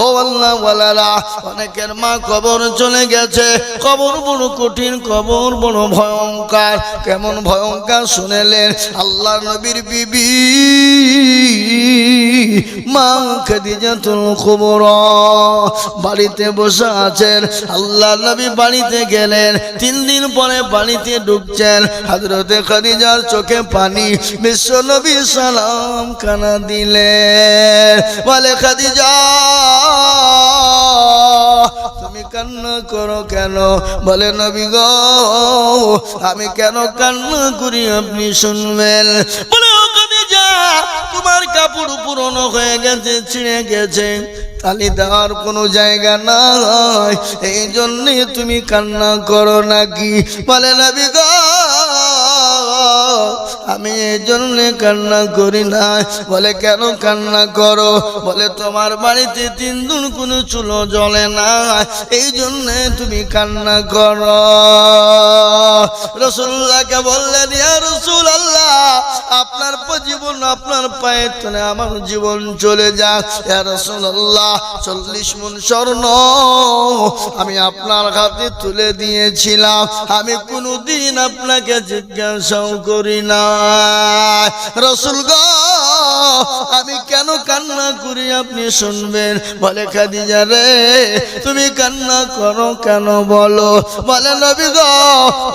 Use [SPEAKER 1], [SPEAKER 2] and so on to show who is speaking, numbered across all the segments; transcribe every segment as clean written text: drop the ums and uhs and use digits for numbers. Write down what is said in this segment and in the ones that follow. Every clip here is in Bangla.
[SPEAKER 1] ও আল্লাহ ওয়ালারা, অনেকের মা কবর চলে গেছে। কবর বড় কঠিন, কবর বড় ভয়ঙ্কর। কেমন ভয়ঙ্কর শুনেলেন? আল্লাহ নবীর বিবি মা খাদিজাতুল কুবরা বাড়িতে বসে আছেন। আল্লাহ নবী বাড়িতে গেলেন, 3 দিন পরে বাড়িতে ঢুকছেন। হযরতে খাদিজার চোখে পানি। বিশ্ব নবী সালাম কানা দিলেন, বলে খাদিজা তুমি কান্না করো কেন? বলে নবী গো, আমি কেন কান্না করি আপনি শুনবেন। বলে ও খাদিজা, তোমার কাপড় পুরনো হয়ে গেছে, ছিঁড়ে গেছে, তালি দেওয়ার কোনো জায়গা নাই, এই জন্যে তুমি কান্না করো নাকি? বলে নবী গো, আমি এই জন্য কান্না করি না। বলে কেন কান্না করো? বলে তোমার বাড়িতে 3 দিন কোনো চুলো জ্বলে না, এই জন্য তুমি কান্না করো। রাসূলুল্লাহকে বললেন, ইয়া রাসূলুল্লাহ, আপনার জীবন আপনার পায়ে তলে আমার জীবন চলে যাক। ইয়া রাসূলুল্লাহ, 40 মণ স্বর্ণ আমি আপনার হাতে তুলে দিয়েছিলাম, আমি কোনোদিন আপনাকে জিজ্ঞাসাও করি না। রাসূল গো, আমি কেন কান্না করি আপনি শুনবেন। বলে খাদিজা রে, তুমি কান্না করো কেন বলো? বলে নবী গো,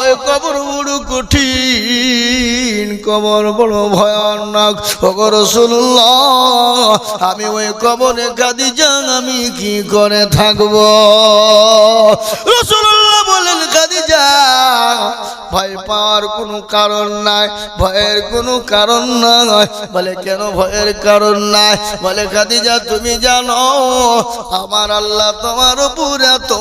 [SPEAKER 1] ওই কবর বড় কঠিন, কবর বড় ভয়ানক। ওগো রাসূলুল্লাহ, আমি ওই কবরে খাদিজা আমি কি করে থাকবো? রাসূলুল্লাহ বলেন, খাদিজা ভয় পাওয়ার কোনো কারণ নাই, ভয়ের কোনো কারণ নাই। বলে কেন ভয়ের কারণ নাই? বলে খাদিজা তুমি জানো আমার আল্লাহ তোমার উপর এত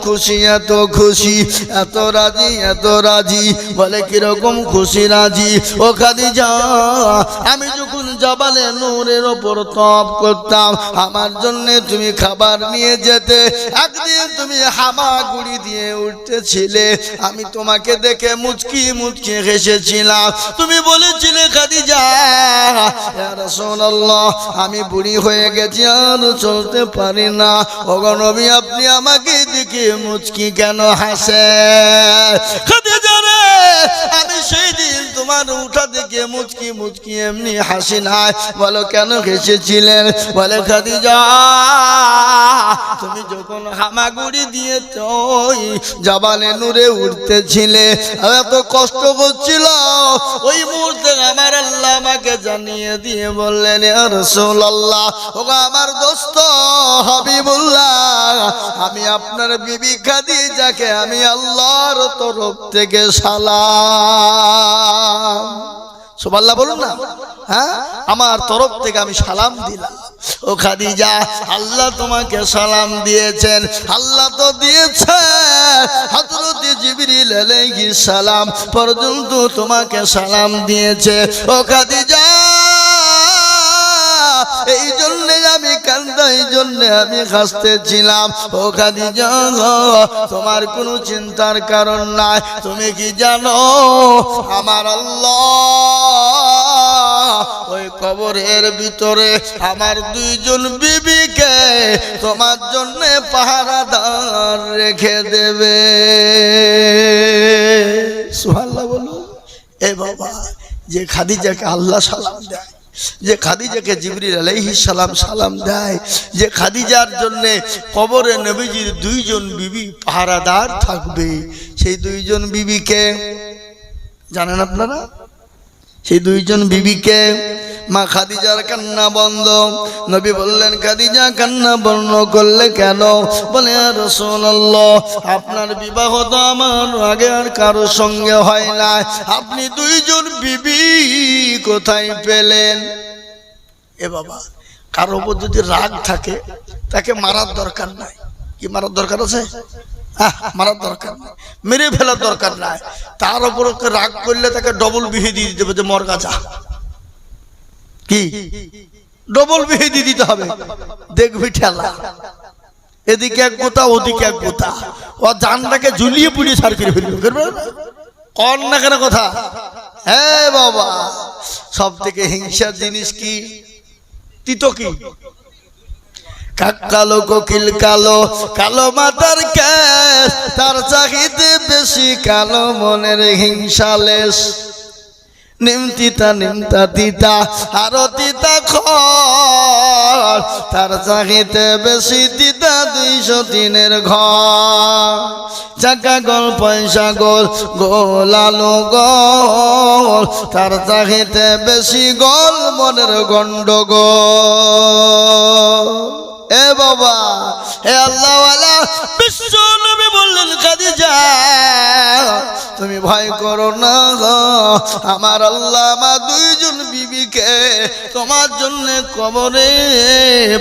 [SPEAKER 1] খুশি, এত খুশি, এত রাজি, এত রাজি। বলে কিরকম খুশি রাজি? ও খাদিজা, আমি যখন জাবালে নূরের ওপর তপ করতাম, আমার জন্য তুমি খাবার নিয়ে যেতে। একদিন তুমি হামাগুড়ি দিয়ে উঠতেছিলে, আমি তোমাকে দেখে মুচকি মুচকি হেসেছিলাম। তুমি বলেছিলে খাদিজা, ইয়া রাসূলুল্লাহ, আমি বুড়ি হয়ে গেছি, আর চলতে পারি না। ওগো নবী, আপনি আমাকে দেখে মুচকি কেন হাসেন? খাদিজা রে, আমি সেই দিন তোমার উঠা দেখে মুচকি মুচকি এমনি হাসি নাই। বলো কেন হেসেছিলেন? বলে খাদিজা, তুমি যখন হামাগুড়ি দিয়ে তুই জাবালে নূরে উঠতেছিলে, এত কষ্ট হচ্ছিল, ওই মুহূর্তে আমার আল্লাহ আমাকে জানিয়ে দিয়ে বললেন, ইয়া রাসূলুল্লাহ, ওগো আমার দোস্ত হাবিবুল্লাহ, আমি আপনার বিবি খাদিজাকে আমি আল্লাহর তরফ থেকে সালাম। সুবহানাল্লাহ বলুন না। হ্যাঁ, আমার তরফ থেকে আমি সালাম দিলাম। ও খাদিজা, আল্লাহ তোমাকে সালাম দিয়েছেন। আল্লাহ তো দিয়েছেন, হযরত জিবরিল আলাইহিস সালাম পর্যন্ত তোমাকে সালাম দিয়েছে। ও খাদিজা, এই জন্যে আমি কান্দা, এই জন্যে আমি হাসতেছিলাম। ও খাদিজা, তোমার কোনো চিন্তার কারণ নাই। তুমি কি জানো, আমার আল্লাহ ওই কবরের ভিতরে আমার 2 জন বিবিকে তোমার জন্য পাহারাদার রেখে দেবে। সুবহানাল্লাহ বলুন। এ বাবা, যে খাদিজাকে আল্লাহ সালাম দেয়, যে খাদিজাকে জিবরিল আলাইহিস সালাম সালাম দেয়, যে খাদিজার জন্য কবরে নবীজির 2 জন বিবি পাহারাদার থাকবে, সেই 2 জন বিবিকে জানেন আপনারা? সেই 2 জন বিবিকে মা খাদিজার কান্না বন্ধ। নবী বললেন, খাদিজা কান্না বন্ধ করলে কেন? বলে, ইয়া রাসূলুল্লাহ, আপনার বিবাহ তো আমার আগে আর কারো সঙ্গে হয় না, আপনি 2 জন বিবি কোথায় পেলেন? এ বাবা, কারো উপর যদি রাগ থাকে তাকে মারার দরকার নাই। কি মারার দরকার আছে? মারার দরকার নাই, মেরে ফেলার দরকার নাই। তার উপর রাগ করলে তাকে ডবল বিহি দিয়ে দিতে হবে, যে মরগা যা। কি ডবল বিহি দিয়ে দিতে হবে? দেখবি ঠেলা, এদিকে এক গোতা ওদিকে এক গোতা, ও জানটাকে ঝুলিয়ে পুড়িয়ে সার করে ফেলবে। কর না কেন কথা? হ্যাঁ বাবা, সব থেকে হিংসার জিনিস কি? তিতো কি? কাক কালো কোকিল কালো, কালো মাথার কেশ, তার চাহিতে বেশি কালো মনের হিংসালেশ। নিমতিতা নিমতা তিতা আরো তিতা খর, তার চাহিতে বেশি তিতা 203 ঘর। চাকা গোল পয়সা গোল, গোল আলো গোল, তার চাহিতে বেশি গোল মনের গন্ডগোল। এ বাবা, হে আল্লাহওয়ালা, বিশ্ব নবী বললেন খাদিজা তুমি ভয় করো না, আমার আল্লাহ আমার 2 বিবিকে তোমার জন্য কবরে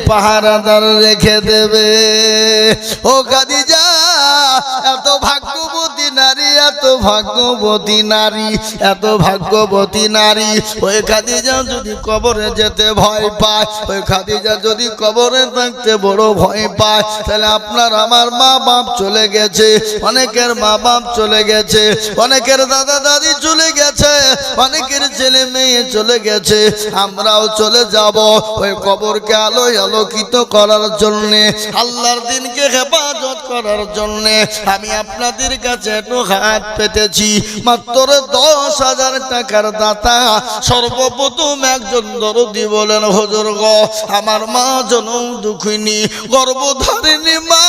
[SPEAKER 1] পাহারাদার রেখে দেবে। ও খাদিজা, এত ভাগ্যবতী নারী, এত ভাগ্যবতী নারী, এত ভাগ্যবতী নারী। ওই খাদিজা যদি কবরে যেতে ভয় পায়, ওই খাদিজা যদি কবরে থাকতে বড় ভয় পায়, তাহলে আপনার আমার মা বাপ চলে গেছে, অনেকের মা বাপ চলে গেছে, অনেকের দাদা দাদি চলে গেছে, অনেকের ছেলে মেয়ে চলে গেছে, আমরাও চলে যাব ওই কবরকে আলোয় আলোকিত করার জন্য, আল্লাহর দিনকে হেফাজত করার জন্য। আমি আপনাদের কাছে একটু হাত পেতেছি, মাত্র 10,000 টাকার দাতা। সর্বপ্রথম একজন দরদি বলেন, হুজুর গো, আমার মা জনম দুঃখিনী, গর্ভধারিণী মা,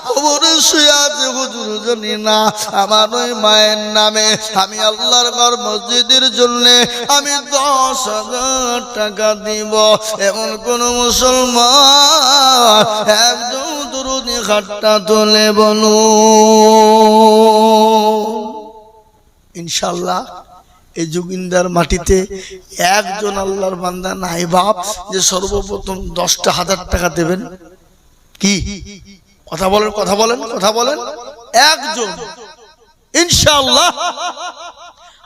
[SPEAKER 1] কবরে শুয়ে আছে, হুজুর জানি না আমার ওই মায়ের নামে আমি আল্লাহর ঘর মসজিদের জন্য আমি 10,000 টাকা দিব। এমন কোন মুসলমান একজন দুরুদি হাতটা তুলে বলুন। ইনশাআল্লাহ এই যোগিন্দার মাটিতে একজন আল্লাহর বান্দা নাই বাপ যে সর্বপ্রথম 10,000 টাকা দেবেন? কি কথা বলেন, কথা বলেন, কথা বলেন। একজন ইনশাআল্লাহ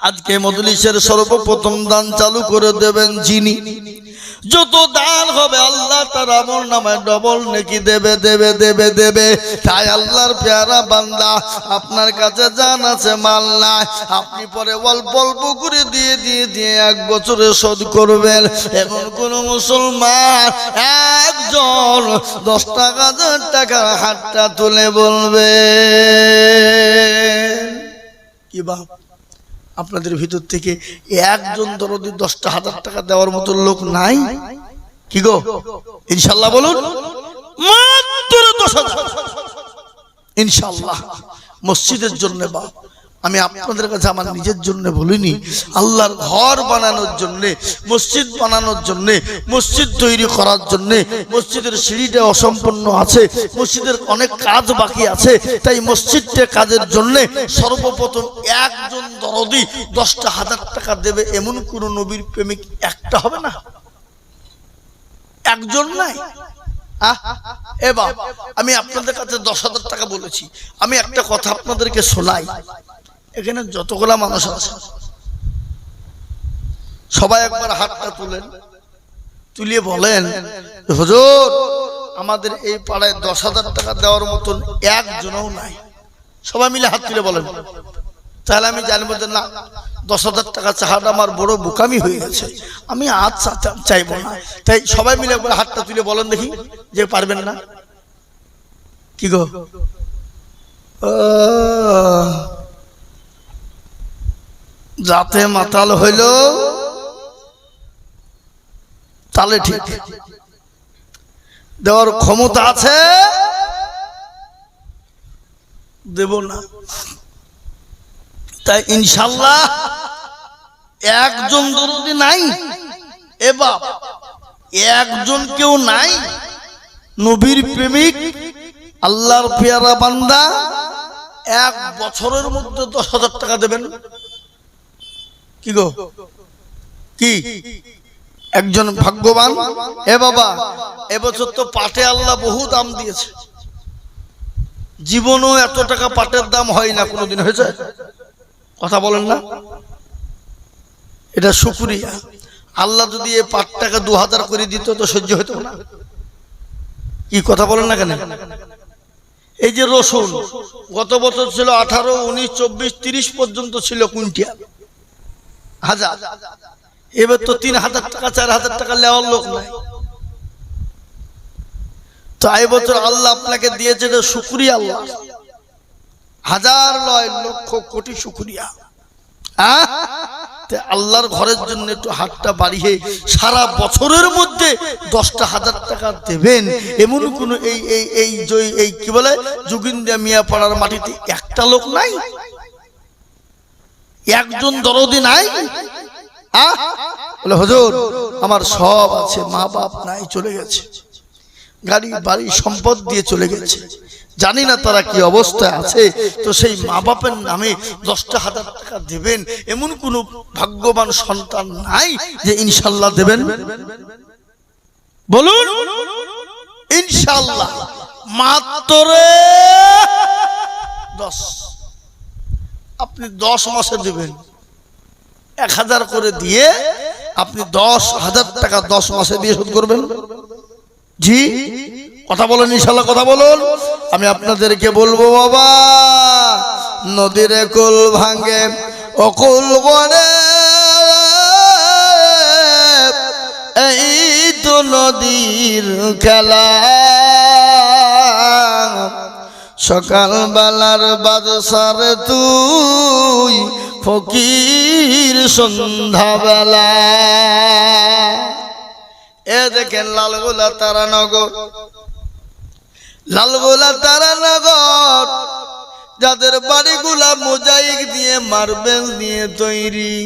[SPEAKER 1] আজকে মজলিসের সর্বপ্রথম দান চালু করে দেবেন যিনি, যত দান হবে আল্লাহ তার আমল নামায় ডবল নেকি দেবে দেবে দেবে দেবে। তাই আল্লাহর পেয়ারা বান্দা, আপনার কাছে জান আছে মাল নাই, আপনি পরে অল্প অল্প করে দিয়ে দিয়ে দিয়ে 1 বছরে শোধ করবেন। এমন কোন মুসলমান একজন 10,000 টাকার হাতটা তুলে বলবে কি বাপ, আপনাদের ভিতর থেকে একজন দরদি 10,000 টাকা দেওয়ার মতো লোক নাই? কি গো, ইনশাআল্লাহ বলুন। মাত্র 10,000 ইনশাআল্লাহ মসজিদের জন্য। বাপ, আমি আপনাদের কাছে আমার নিজের জন্য বলিনি, আল্লাহর ঘর বানানোর জন্য, মসজিদ বানানোর জন্য, মসজিদ তৈরি করার জন্য। মসজিদের সিঁড়িটা অসম্পূর্ণ আছে, মসজিদের অনেক কাজ বাকি আছে, তাই মসজিদটা কাজের জন্য সর্বপ্রথম একজন দরদি 10,000 টাকা দেবে। এমন কোন নবীর প্রেমিক একটা হবে না? একজন নাই? এবার আমি আপনাদের কাছে 10,000 টাকা বলেছি, আমি একটা কথা আপনাদেরকে শোনাই। এখানে যতগুলা মানুষ আছে সবাই একবার হাতটা তুলেন, তুলিয়ে বলেন, হুজুর আমাদের এই পাড়ায় 10,000 টাকা দেওয়ার মতন একজনও নাই। সবাই মিলে হাত তুলে বলেন, তাহলে আমি জানবো যে না, 10,000 টাকা চাহাটা আমার বড় বোকামি হয়ে গেছে, আমি আজ চাইবো না। তাই সবাই মিলে একবার হাতটা তুলে বলেন দেখি যে পারবেন না। কি গো, যাতে মাতাল হইল তাহলে ঠিক, দেওয়ার ক্ষমতা আছে, দেব না। তাই ইনশাআল্লাহ একজন দরদি নাই, এ বাপ একজন কেউ নাই নবীর প্রেমিক, আল্লাহর পেয়ারা বান্দা 1 বছরের মধ্যে 10,000 টাকা দেবেন। কি গো, কি একজন ভাগ্যবান? এ বাবা, এবছর তো পাটে আল্লাহ বহু দাম দিয়েছে, জীবনও এত টাকা পাটের দাম হয় না, কোনোদিন হয়েছে? কথা বলেন না, এটা শুকরিয়া। আল্লাহ যদি এই পাটটাকে 2,000 করে দিত তো সহ্য হতো না। কি কথা বলেন না কেন? এই যে রসুন গত বছর ছিল 18, 19, 24, 30 পর্যন্ত ছিল কুইন্টাল, হাজার। এবার তো 3,000 টাকা 4,000 টাকা নেওয়ার লোক নাই। তো এই বছর আল্লাহ আপনাকে দিয়েছে, এটা শুকরিয়া আল্লাহ, হাজার নয় লক্ষ কোটি শুকরিয়া। আল্লাহর ঘরের জন্য একটু হাতটা বাড়িয়ে সারা বছরের মধ্যে 10,000 টাকা দেবেন, এমন কোন এই কি বলে যোগিন্দা মিয়া পাড়ার মাটিতে একটা লোক নাই, একজন দরদি নাই। বলে হুজুর আমার সব আছে, মা বাপ নাই, চলে গেছে, গাড়ি বাড়ি সম্পদ দিয়ে চলে গেছে, জানি না তারা কি অবস্থায় আছে। তো সেই মা বাপের নামে 10,000 টাকা দেবেন, এমন কোন ভাগ্যবান সন্তান নাই যে ইনশাল্লাহ দেবেন? বলুন ইনশাল্লাহ। মাত্র 10, আপনি 10 মাসে দেবেন 1000 করে দিয়ে, আপনি 10,000 টাকা 10 মাসে দিয়ে শোধ করবেন। জি কথা বলেন ইনশাল্লাহ, কথা বলুন। আমি আপনাদেরকে বলবো বাবা, নদীর কুল ভাঙে অকুল করে, এই তো নদীর খেলা, সকাল বেলার বাদশার তুই ফকির সন্ধ্যাবেলা। এ দেখেন লালগোলা তারানগর, লালগোলা তারানগর, যাদের বাড়িগুলা মোজাইক দিয়ে মার্বেল দিয়ে তৈরি,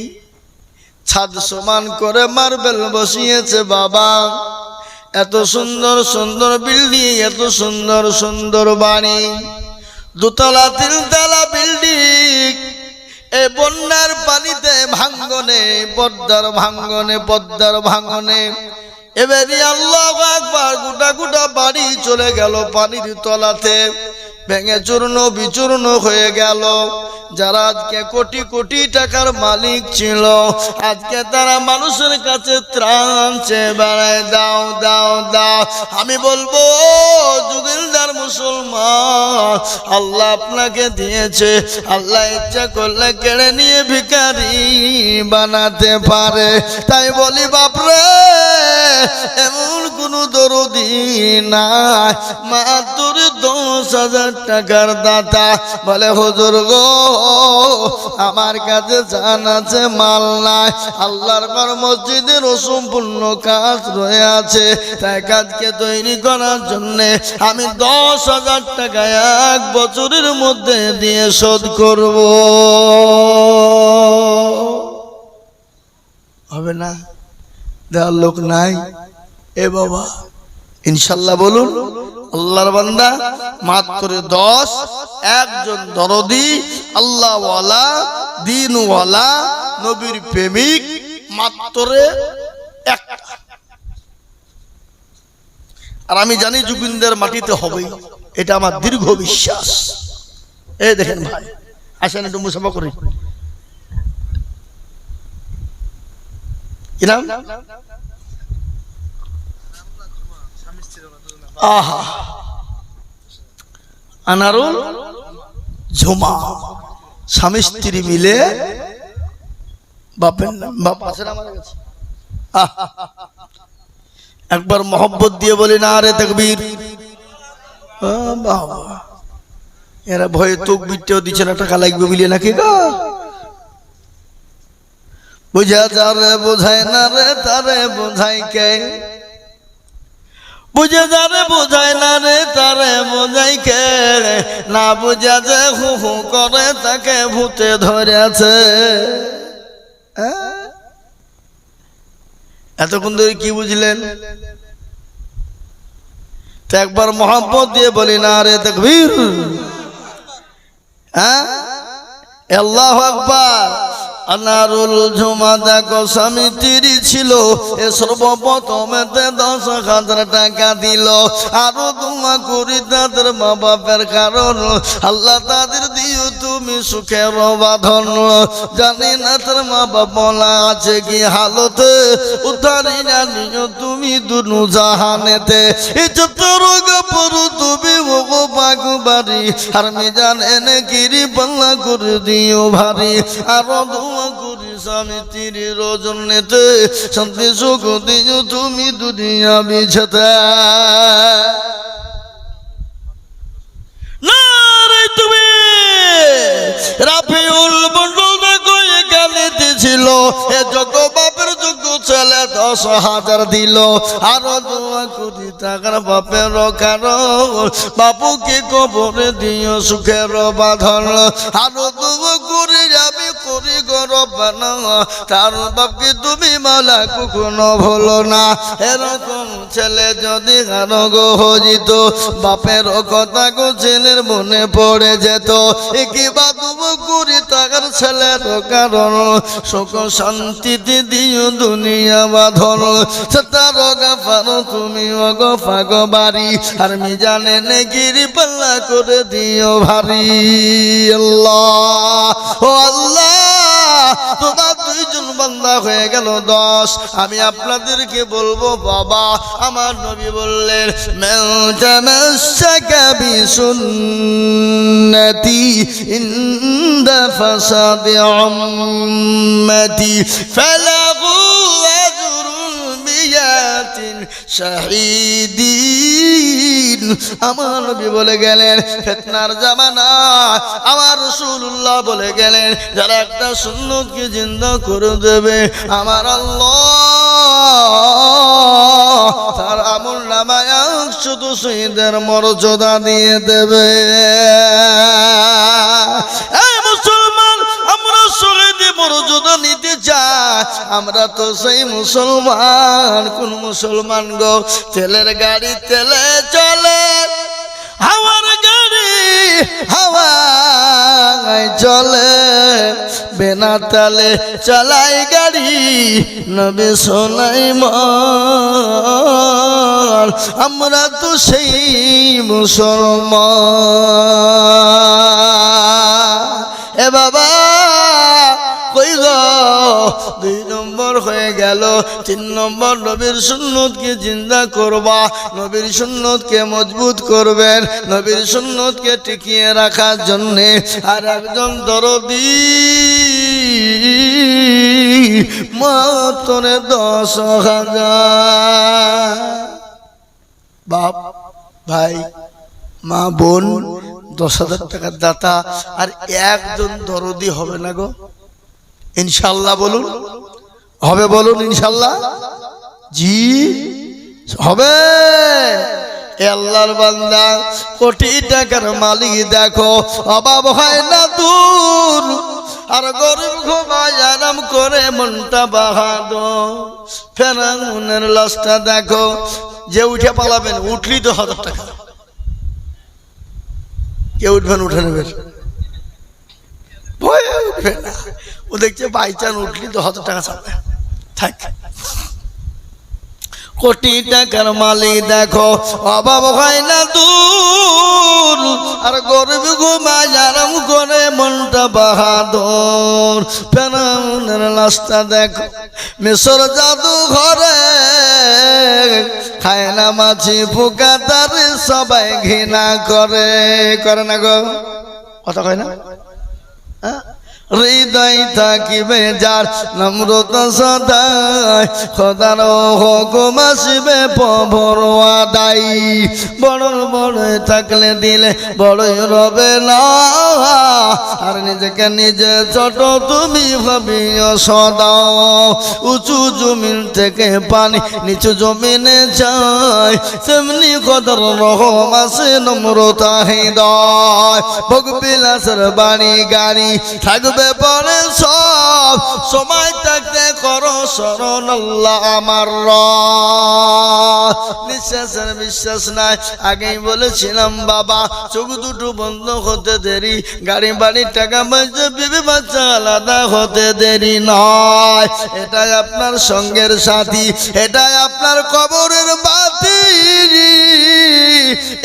[SPEAKER 1] ছাদ সমান করে মার্বেল বসিয়েছে বাবা, এত সুন্দর সুন্দর বিল্ডিং, এত সুন্দর সুন্দর বাড়ি, 2 তলা 3 তলা বিল্ডিং, এই বন্যার পানিতে ভাঙ্গনে, পদ্মার ভাঙ্গনে, পদ্মার ভাঙ্গনে, এবারে আল্লাহু আকবার, গোটা গোটা বাড়ি চলে গেল পানির তলাতে, ভেঙে চূর্ণ বিচূর্ণ হয়ে গেল। যারা আজকে কোটি কোটি টাকার মালিক ছিল, আজকে তারা মানুষের কাছে ত্রাণ চেয়ে বেড়ায়, দাও দাও দাও। আমি বলবো যুগিলদার মুসলমান, আল্লাহ আপনাকে দিয়েছে, আল্লাহ ইচ্ছা করলে কেড়ে নিয়ে ভিখারি বানাতে পারে। তাই বলি বাপরে, এমন কোন দরদি নাই, মাত্র 10,000 টাকার দাতা বলে হুজুর গো আমার কাছে জান আছে, মাল নাই, আল্লাহর ঘর মসজিদের অসম্পূর্ণ কাজ রয়ে আছে, তাই কাজকে তৈরি করার জন্য আমি 10,000 টাকা 1 বছরের মধ্যে দিয়ে শোধ করব। হবে না? দেওয়ার লোক নাই। এ বাবা ইনশাল্লাহ বলুন। আল্লাহর বান্দা মাত্র 10, একজন দরদি, আল্লাহওয়ালা, দিনওয়ালা, নবীর প্রেমিক, মাত্র একটা। আর আমি জানি যোগিন্দের মাটিতে হবে, এটা আমার দীর্ঘ বিশ্বাস। এই দেখেন ভাই, আসেন একটু মুসাফা করি। কি নাম? আহা, আনারুল ঝুমা, স্বামী স্ত্রী মিলে, বাপের নাম বাপ আছে না আমার কাছে, একবার মোহব্বত দিয়ে বলি না রে তাকবীর। বাবা এরা ভয়ে তকবীরটাও দিচ্ছে না, টাকা লাগবে বলে নাকি গো। বুঝা যারে বোঝায় না রে তারে বোঝাই কে, বুঝে যারে বোঝায় না রে তারে বোঝাই কে, না বুঝা যে হু হু করে তাকে ভূতে ধরেছে। এতক্ষণ ধরে কি বুঝলেন? তো একবার মোহাম্মত দিয়ে বলি না রে তাকবীর। আল্লাহু আকবার। আনারুল ঝুমা দেখো স্বামী স্ত্রী ছিল, এ সর্বপ্রথমেতে 10,000 টাকা দিল, আরো দোয়া করি তাদের মা বাপের, কারণ আল্লাহ তাদের দিও তুমি সুখের বাঁধন। জানি না তার মা বাপ বলা আছে কি হালতে, উতারি না নিও তুমি দুনু জাহানেতে, এই যত রোগ পরু তুমি ওগো বাগুবারি, আর মিজান এনে গিরি পাল্লা করে দিও ভারী, আরো করি স্বামী স্ত্রী রোজনেতে, শান্তি সুখ দিও তুমি দুনিয়া বিছাতে। বলে 10,000 দিল, আরো 2 কোটি টাকার বাপের কারণ বাপুকে কবরে দিও সুখের বাঁধন, আরো 2 কোটি আমি করি গরব না, তার বাপকে তুমি মালা কখনো ভুলো না। এরকম ছেলে যদি কারো গো হজিত, বাপের কথা গো ছেলের মনে পড়ে যেত, কিবা 2 কোটি টাকার ছেলের কারণ সুখ শান্তিতে দিও দুনিয়া বাঁধন, তার গাফারো তুমি অগো ফাগো বাড়ি, আর মিজানে নেগিরি পাল্লা করে দিও ভারী। আল্লাহ ও আল্লাহ, তোমার 2 জন বান্দা হয়ে গেল 10। আমি আপনাদেরকে বলবো বাবা, আমার নবী বললেন মান তামাসসাকা বিসুন্নতি ইনদা ফাসাদি উম্মতি ফালাহু আজরুন বিয়াতিন শাহীদিন। আমার নবী বলে গেলেন ফিতনার জামানা, আমার রাসূলুল্লাহ বলে গেলেন যারা একটা সুন্নতকে জিন্দা করে দেবে, আমার আল্লাহ তার আমল নামায় শুধু শহীদের মর্যাদা দিয়ে দেবে। মুসলমান, আমরা শহীদের মর্যাদা নিতে চাই, আমরা তো সেই মুসলমান। কোন মুসলমান গো? তেলের গাড়ি তেলে চলে, হাওয়ার গাড়ি হাওয়ায় চলে, বিনা তেলে চালাই গাড়ি নবী সুলাইমান। আমরা তো সেই মুসলমান। এ বাবা কই গো? 2 নম্বর হয়ে গেল। 3 নম্বর নবীর সুন্নতকে জিন্দা করবা, নবীর সুন্নতকে মজবুত করবেন, নবীর সুন্নতকে টিকিয়ে রাখার জন্যে আর একজন দরদি মাত্র 10,000। বাপ ভাই মা বোন 10,000 টাকার দাতা, আর একজন দরদি হবে না গো? ইনশাআল্লাহ বলুন, হবে? বলুন ইনশাআল্লাহ। জি হবে। এ আল্লাহর বান্দা, কোটি টাকার মালিক দেখো, অভাব হয় না দূর, আর গরিব ঘুমায় আরাম করে মনটা বাহাদুর। ফেরাউনের লাশটা দেখো, যে উঠে পালাবেন, উঠলি তো 1000 টাকা, কে উঠবেন? উঠে নেবেন, ভয়ে উঠবে না। ও দেখছে বাইচান উঠলি তো 1000 টাকা চাবে, থাক। কোটি টাকার মালিক দেখো, অভাব হয় না দূর, আর গরিব ঘুমায় আরাম করে মনটা বাহাদুর। ফেরাউনের লাশটা দেখো, মিশর জাদু ঘরে খায় না মাছি পোকা, তার সবাই ঘৃণা করে। করে না গো? কথা কয় না? হৃদয় থাকিবে যার নম্রতা সদাই, খোদার হুকুম আসবে প্রভুর আদায়। বড় বড় থাকলে দিলে বড়ই রবে না, আর নিজেকে নিজে ছোট তুমি ভাবিও সদা। উঁচু জমিন থেকে পানি নিচু জমিনে যায়, তেমনি খোদার রহম আছে নম্রতা হৃদয়। ভোগ বিলাসের বাড়ি গাড়ি থাকবে পরে সব, সময় থাকতে করো শরণ আল্লাহ আমার রব। নিঃশ্বাসের বিশ্বাস নাই, আগেই বলেছিলাম বাবা, চোখ দুটো বন্ধ হতে দেরি, গাড়ি বাড়ি টাকা পয়সা বিবি বাচ্চা আলাদা হতে দেরি নয়। এটাই আপনার সঙ্গের সাথী, এটাই আপনার কবরের বাতি,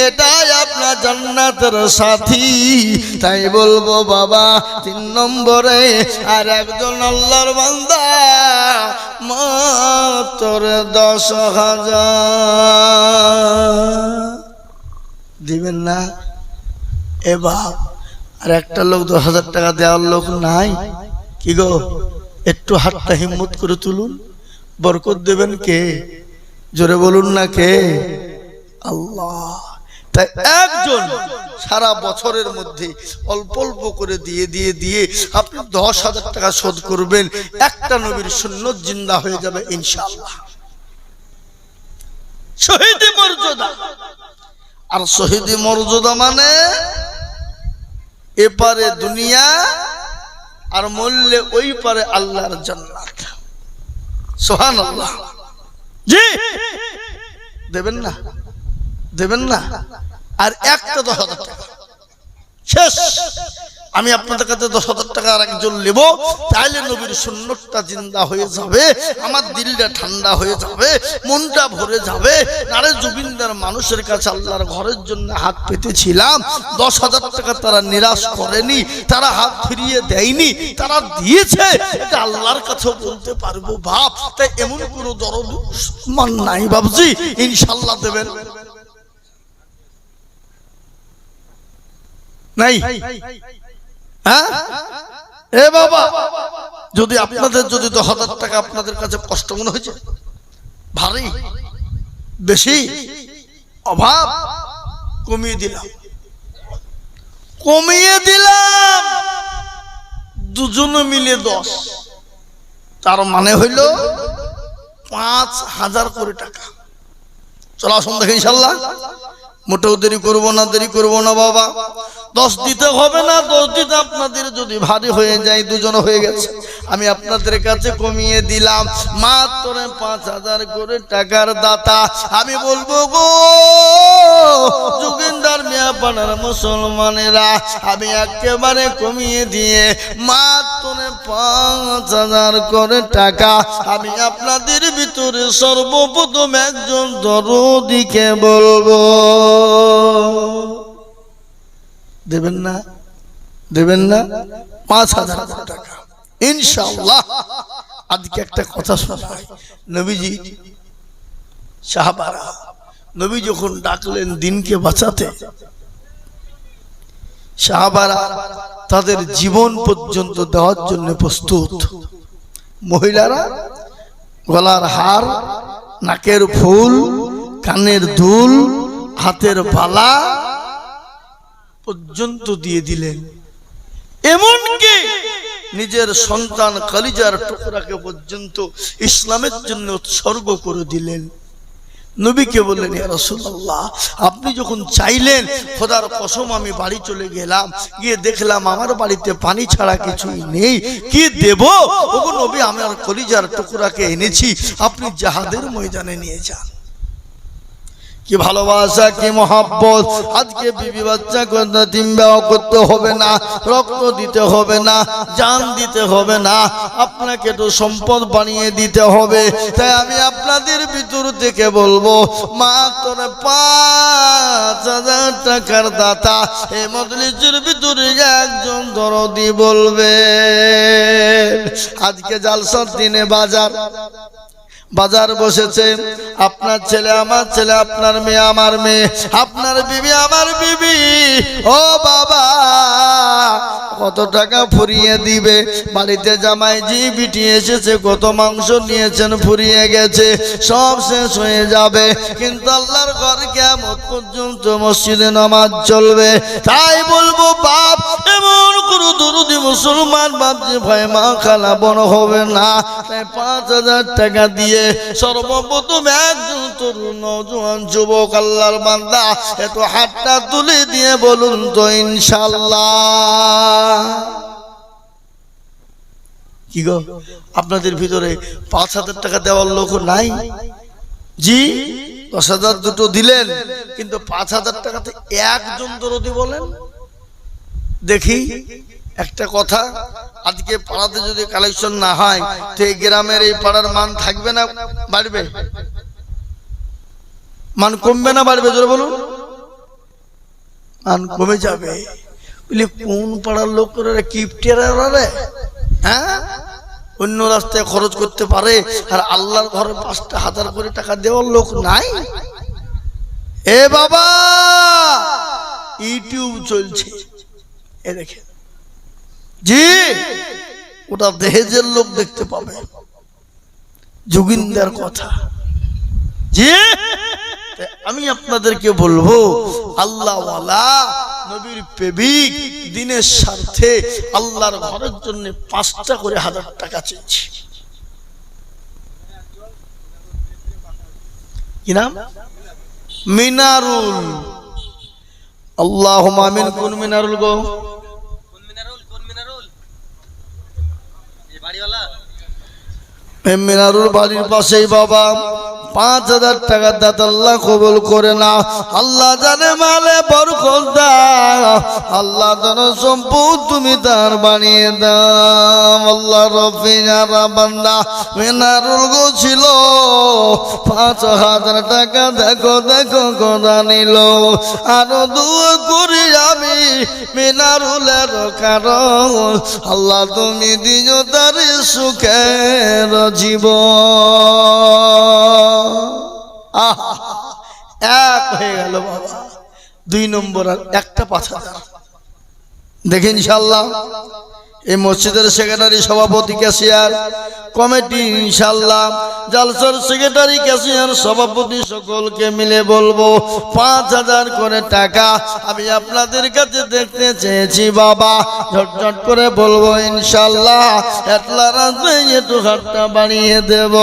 [SPEAKER 1] এটাই আপনার জান্নাতের সাথী। তাই বলবো বাবা, 3 নম্বরে আর একজন আল্লাহর বান্দা মাত্র 10,000 দিবেন না? এ বাপ, আর একটা লোক 10,000 টাকা দেওয়ার লোক নাই কি গো? একটু হাতটা হিম্মত করে তুলুন। বরকত দেবেন কে? জোরে বলুন না কে? আল্লাহ। তাই একজন সারা বছরের মধ্যে অল্প অল্প করে দিয়ে দিয়ে দিয়ে আপনি 10,000 টাকা শোধ করবেন, একটা নবীর সুন্নত জিন্দা হয়ে যাবে ইনশাআল্লাহ। শহীদি মর্যাদা। আর শহীদি মর্যাদা মানে এপারে দুনিয়া আর মরলে ওই পারে আল্লাহর জান্নাত। সুবহানাল্লাহ। জি দেবেন না, দেবেন না। আর একটা 10,000 টাকা শেষ। আমি আপনাদের কাছে 10,000 টাকা আর একজন নেব, তাইলে নবীর সুন্নতটা জিন্দা হয়ে যাবে, আমার দিলটা ঠান্ডা হয়ে যাবে, মনটা ভরে যাবে। আরে জুবিনদার মানুষের কাছে আল্লাহর ঘরের জন্য হাত পেতেছিলাম, 10,000 টাকা তারা নিরাশ করেনি, তারা হাত ফিরিয়ে দেয়নি, তারা দিয়েছে। এটা আল্লাহর কাছে বলতে পারবো বাপ। তাই এমন কোনো দরদ মান নাই বাবজি, ইনশাআল্লাহ দেবেন নাই? হ্যাঁ এ বাবা, যদি আপনাদের যদি 10,000 টাকা আপনাদের কাছে কষ্ট মনে হয়েছে, ভারী বেশি অভাব, কমিয়ে দিলাম, কমিয়ে দিলাম। দুজনে মিলে 10, তার মানে হইল 5,000 করে টাকা। চলো আসুন দেখে ইনশাআল্লাহ। মোটেও দেরি করবো না, দেরি করবো না বাবা। 10 দিতে হবে না, 10 দিতে আপনাদের যদি ভারী হয়ে যায়, দুজন হয়ে গেছে, আমি আপনাদের কাছে কমিয়ে দিলাম মাত্র 5,000 করে টাকার দাতা। আমি বলবো গো যোগিন্দার মিয়া পাড়ার মুসলমানেরা, আমি একেবারে কমিয়ে দিয়ে মাত্র 5,000 করে টাকা আমি আপনাদের ভিতরে সর্বপ্রথম একজন দরদিকে বলবো। দেবেন না, দেবেন না? 5,000 টাকা ইনশাআল্লাহ। আজকে একটা কথা শোনাই। নবীজি সাহাবারা, নবী যখন ডাকলেন দিনকে বাঁচাতে, সাহাবারা তাদের জীবন পর্যন্ত দেওয়ার জন্য প্রস্তুত। মহিলারা গলার হার, নাকের ফুল, কানের দুল, হাতের বালা পর্যন্ত দিয়ে দিলেন। এমনকি নিজের সন্তান কলিজার টুকরাকে পর্যন্ত ইসলামের জন্য উৎসর্গ করে দিলেন। নবীকে বললেন, ইয়া রাসূলুল্লাহ, আপনি যখন চাইলেন, খোদার কসম আমি বাড়ি চলে গেলাম, গিয়ে দেখলাম আমার বাড়িতে পানি ছাড়া কিছুই নেই, কি দেব? ওগো নবী, আমার কলিজার টুকরাকে এনেছি, আপনি জিহাদের ময়দানে নিয়ে যান। কি ভালোবাসা, কি মহব্বত। আজকে বিবি বাচ্চা তিনবাও করতে হবে না, রক্ত দিতে হবে না, জান দিতে হবে না, আপনাকে তো সম্পদ বানিয়ে দিতে হবে। তাই আমি আপনাদের ভিতর থেকে বলবো, মাত্র 5,000 টাকার দাতা এই মজলিসের ভিতরে একজন দরদি বলবে। আজকে জালসার দিনে বাজার বসেছে, আপনার ছেলে আমার ছেলে, আপনার মেয়ে আমার মেয়ে, আপনার বিবি আমার বিবি। ও বাবা, কত টাকা ফুরিয়ে দিবে? বাড়িতে জামাই জি বিটি এসেছে, কত মাংস নিয়েছেন, ফুরিয়ে গেছে, সব শেষ হয়ে যাবে। কিন্তু আল্লাহর ঘর কিয়ামত পর্যন্ত মসজিদে নামাজ চলবে। তাই বলবো বাপ, এমন কোনো দরদি মুসলমান বাপ যে ভয় মা খালা বড় হবে না। তাই 5,000 টাকা দিয়ে সর্বপ্রথম একজন তরুণ নওজোয়ান যুবক আল্লাহর বান্দা এত হাতটা তুলে দিয়ে বলুন তো ইনশাআল্লাহ। কি গো, আপনাদের ভিতরে 5,000 টাকা দেওয়ার লোক নাই? জি, 10,000 দুটো দিলেন, কিন্তু 5,000 টাকাতে একজন দরদি বলেন দেখি। একটা কথা, আজকে পাড়াতে যদি কালেকশন না হয়, তো এই গ্রামের এই পাড়ার মান থাকবে না বাড়বে? মান কমবে না বাড়বে? জোরে বলুন। মান কমে যাবে। বলি কোন পাড়ার লোকেরা কিপটেরা রে? হ্যাঁ, অন্য রাস্তায় খরচ করতে পারে, আর আল্লাহর ঘরে 5,000 করে টাকা দেওয়ার লোক নাই। এ বাবা, ইউটিউব চলছে, এ দেখে জি, ওটা দেহেজের লোক দেখতে পাবে। যোগিন্দার কথা জি, আমি আপনাদেরকে বলবো, আল্লাহওয়ালা নবীর প্রেমিক দিনের স্বার্থে আল্লাহর ঘরের জন্য 5টা করে 1000 টাকা চেয়েছি। কি নাম? মিনারুল। আল্লাহুম্মা আমিন। কোন মিনারুল গো? মিনারুল বাড়ির পাশেই বাবা 5000 টাকা দাত আল্লাহ কবুল করে না। আল্লাহ জানে মালে বরকত দাও, আল্লাহ জানে সম্পদ তুমি তার বানিয়ে দাও। আল্লাহ রফিনারা বান্দা মিনারুল গো ছিল 5000 টাকা, দেখো দেখো গোদা নিল। আরো দোয়া করি আমি মিনারুলের কারণ আল্লাহ তুমি দিও তার সুখের জীবন। এক হয়ে গেল বাবা। 2 নম্বর আর একটা 5000 দেখে ইনশাআল্লাহ এই মসজিদের সেক্রেটারি, সভাপতি, ক্যাশিয়ার কমিটি, ইনশাআল্লাহ জালসার সেক্রেটারি, ক্যাশিয়ার, সভাপতি সকলকে মিলে বলবো 5000 করে টাকা আমি আপনাদের কাছে দেখতে চেয়েছি বাবা। ঝটঝট করে বলবো ইনশাআল্লাহ এতলা রাতে একটু হাতটা বাড়িয়ে দেব।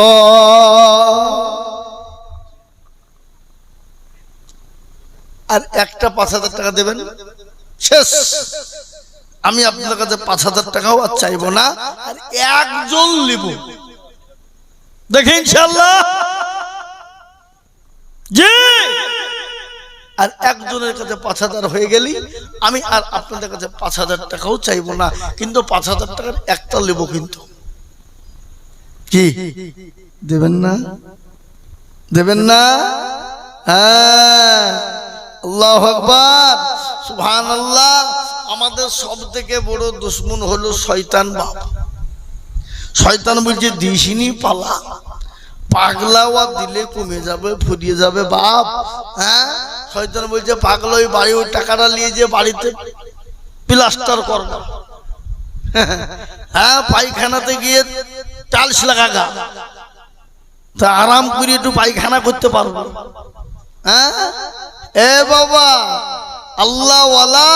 [SPEAKER 1] আর একটা 5000 টাকা দেবেন, শেষ। আমি আপনার কাছে 5000 টাকাও আর চাইবো না, আর একজন নিব। দেখেন ইনশাআল্লাহ জি। আর একজনের কাছে 5000 হয়ে গেলি আমি আর আপনাদের কাছে 5000 টাকাও চাইবো না, কিন্তু 5000 টাকার একটা নেব। কিন্তু কি দেবেন না? দেবেন না? হ্যাঁ, আল্লাহু আকবার, সুবহানাল্লাহ। আমাদের সব থেকে বড় দুশ্মন হলো শয়তান বাপ। শয়তান বলছে দিসিনি পালা, পাগলাওয়া দিলে কমে যাবে, ফুরিয়ে যাবে বাপ। হ্যাঁ, শয়তান বলছে পাগলা ওই বাড়ি ওই টাকাটা নিয়ে যে বাড়িতে প্লাস্টার করবে। হ্যাঁ, পায়খানাতে গিয়ে টাইলস লাগাগা, তা আরাম করে একটু পায়খানা করতে পারবো। হ্যাঁ এ বাবা, আল্লাহওয়ালা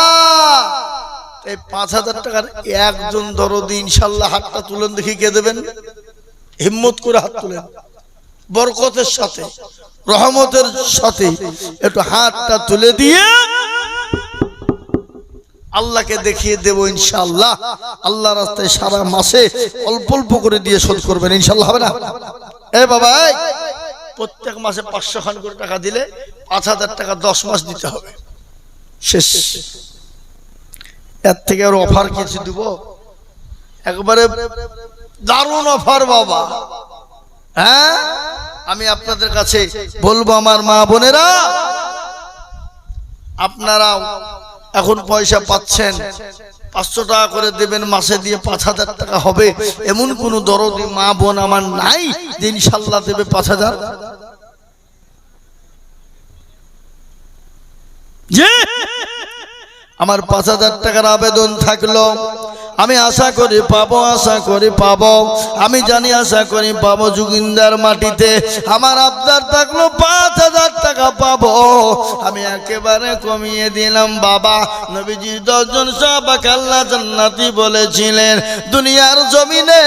[SPEAKER 1] এই 5000 টাকার একজন দরদি ইনশাআল্লাহ হাতটা তুলেন, দেখি কে দেবেন। হিম্মত করে হাত তুলেন, বরকতের সাথে, রহমতের সাথে একটু হাতটা তুলে দিয়ে আল্লাহকে দেখিয়ে দেব ইনশাআল্লাহ। আল্লাহ রাস্তায় সারা মাসে অল্প অল্প করে দিয়ে শোধ করবেন ইনশাআল্লাহ। হবে না? এ বাবা, প্রত্যেক মাসে 500 খান করে টাকা দিলে 5000 টাকা 10 মাস দিতে হবে, শেষ। এর থেকে আর অফার কিছু দিব? একবারে দারুণ অফার বাবা। হ্যাঁ, আমি আপনাদের কাছে বলবো আমার মা বোনেরা, আপনারাও এখন পয়সা পাচ্ছেন, 500 টাকা করে দেবেন, মাসে দিয়ে 5000 টাকা হবে। এমন কোন দরদি মা বোন আমার নাই যে ইনশাআল্লাহ দেবে 5000? আমার 5000 টাকার আবেদন থাকলো, আমি আশা করি পাবো, আশা করি পাবো, আমি জানি আশা করি পাবো। যোগিন্দার মাটিতে আমার আবদার থাকলো 5000 টাকা পাবো। আমি একেবারে কমিয়ে দিলাম বাবা। নবীজি 10 জন সাহাবাকে আল্লাহ জান্নাতি বলেছিলেন, দুনিয়ার জমিনে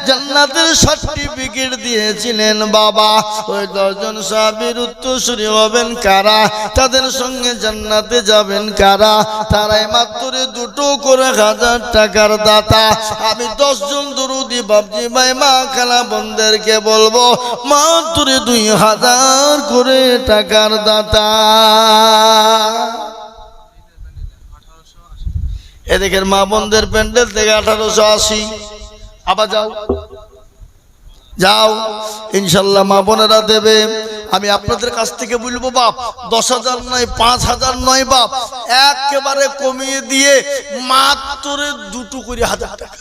[SPEAKER 1] জান্নাতের সার্টিফিকেট দিয়েছিলেন বাবা। ওই 10 জন সাহাবীর উত্তরসূরি হবেন কারা? তাদের সঙ্গে জান্নাতে যাবেন কারা? তারাই মাত্র 2 করে 1000 টাকার দাতা। আমি 10 জন দরুদি বাপজি ভাই মা খালা বোনদেরকে বলবো মাত্র 2000 করে টাকার দাতা। এদিকের মা বোনদের প্যান্ডেল থেকে 1880। আবার যাও যাও ইনশাআল্লাহ মা বোনেরা দেবে। আমি আপনাদের কাছ থেকে বলবো বাপ 10,000 নয়, 5,000 নয় বাপ, একেবারে কমিয়ে দিয়ে মাত্র 2 করে 1000 টাকা।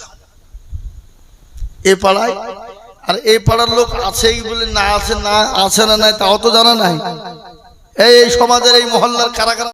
[SPEAKER 1] এ পাড়ায় আর এই পাড়ার লোক আছেই বলে না আছে, না আছে না নাই তাও তো জানা নাই। এই সমাজের এই মহল্লার কারা কারা